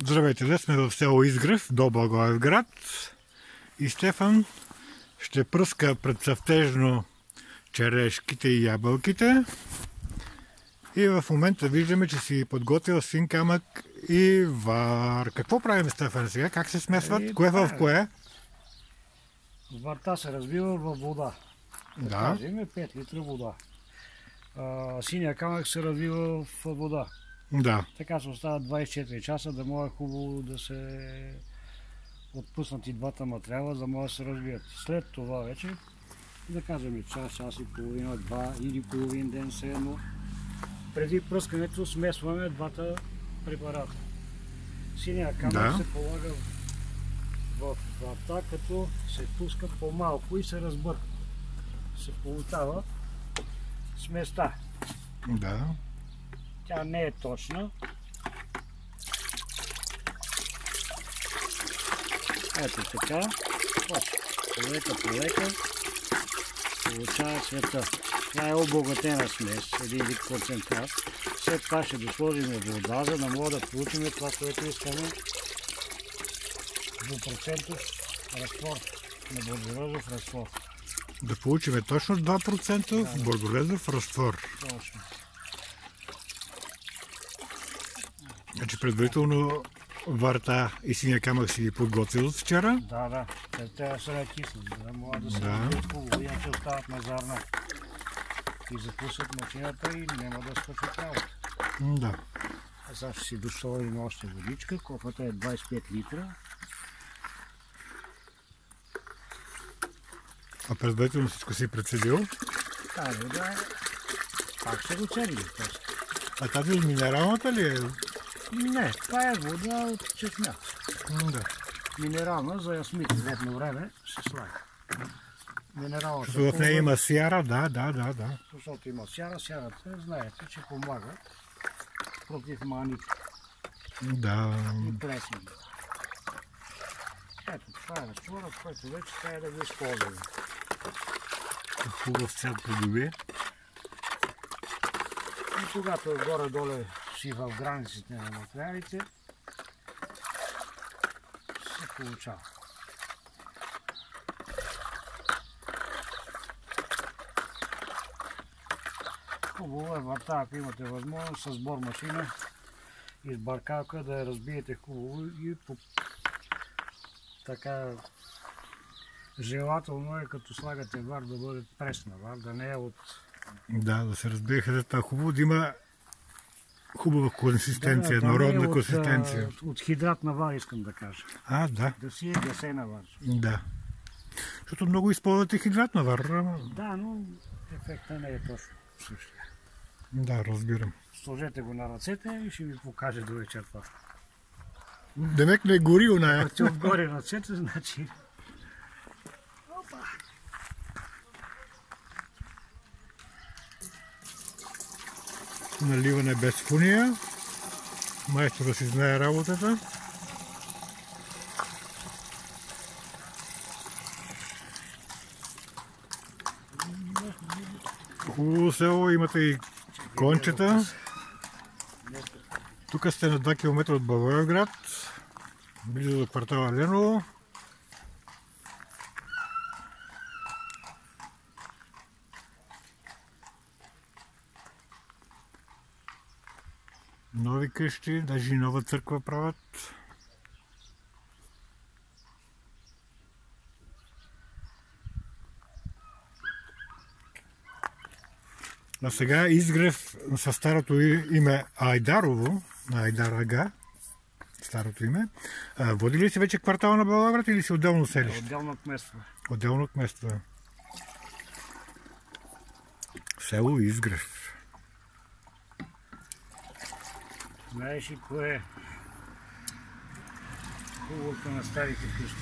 Здравейте, днес сме в село Изгрев, до Благоевград и Стефан ще пръска предцъфтежно черешките и ябълките. И в момента виждаме, че си подготвил син камък и вар. Какво правим, Стефан, сега? Как се смесват? Кое в кое? Варта се развива във вода. Да кажем 5 литра вода. Синия камък се развива в вода. Да. Така се остават 24 часа, да може хубаво да се отпуснат и двата материала, за да може да се развият. След това вече, да кажем час и половина, два или половин ден все едно. Преди пръскането смесваме двата препарата. Синия камък се полага в варта, като се пуска по-малко и се разбърка. Се получава сместа. Да. Тя не е точна. Ето така. Полека получава цвета. Това е обогатена смес, един вид концентрат. След това ще досложим вода, за да може да получим това, което искаме. 2% разтвор на бордолезов разтвор. Да получим точно 2% бордолезов разтвор. Точно. Значи предварително варта и синия камък си ги подготвил от вчера? Да. Те трябва да се накиснат, за да могат да се развият хубаво, иначе остават на зърна. И запусят машината и няма да свършат работа. Да. А сега ще си досолим още водичка, кофата е 25 литра. А предварително всичко си прецедил? Тази вода пак ще го целим. А тази от минералната ли е? Не, това е вода от чешмя. Да. Минерална, за ясмите в едно време се слага. Минералната. Защото в нея има сяра, да. Защото има сяра, сярата, знаете, че помага против маните. Да. И плесени. Ето, това е разтворът, който вече трябва да го използваме. Хубав цвят придоби. И когато горе-долу си в границите на материалите, се получава. Хубаво е варта, ако имате възможност, с бормашина и с баркалка да я разбиете хубаво и по така желателно е, като слагате вар, да бъде пресна вар, да не е от... Да се разбие хазата хубаво, да има хубава консистенция, народна консистенция. От хидратна вар искам да кажа. Да. Да си е гасена вар. Да. Защото много използвате хидратна вар. Да, но ефекта не е точно същия. Да, разбирам. Сложете го на ръцете и ще ви покаже до вечер това. Демек не гори оная. Ако ти отгоре ръцете, значи... Опа! Наливане без фуния. Майстора си знае работата. Хубаво село, имате и кончета. Тук сте на 2 км от Благоевград, близо до квартала Леново. Нови къщи, даже и нова църква правят. А сега Изгрев със старото име Айдарово, на Айдар Ага, старото име. Води ли се вече квартала на Благоевград или си отделно селище? Отделно кметство. Отделно кметство. Село Изгрев. Знаеш ли кое е хубавото на старите къщи?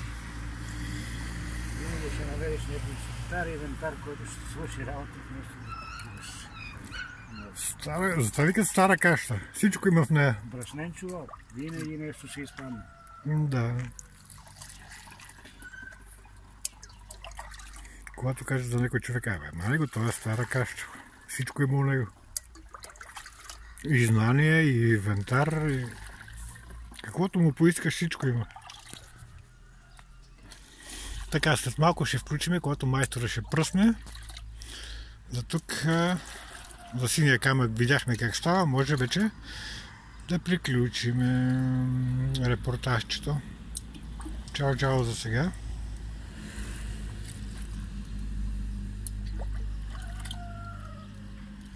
Винаги ще наведеш някой стар инвентар, който ще свърши работа вместо да купуваш. Затова вика стара каща. Всичко има в нея. Брашненчо, винаги нещо ще изпадне. Да. Когато кажеш за някой човек, мали го, това е стара каща. Всичко има у него. И знания, и инвентар. Каквото му поискаш, всичко има. Така, след малко ще включим, когато майстора ще пръсне. За тук, за синия камък видяхме как става, може вече да приключим репортажчето. Чао, чао за сега.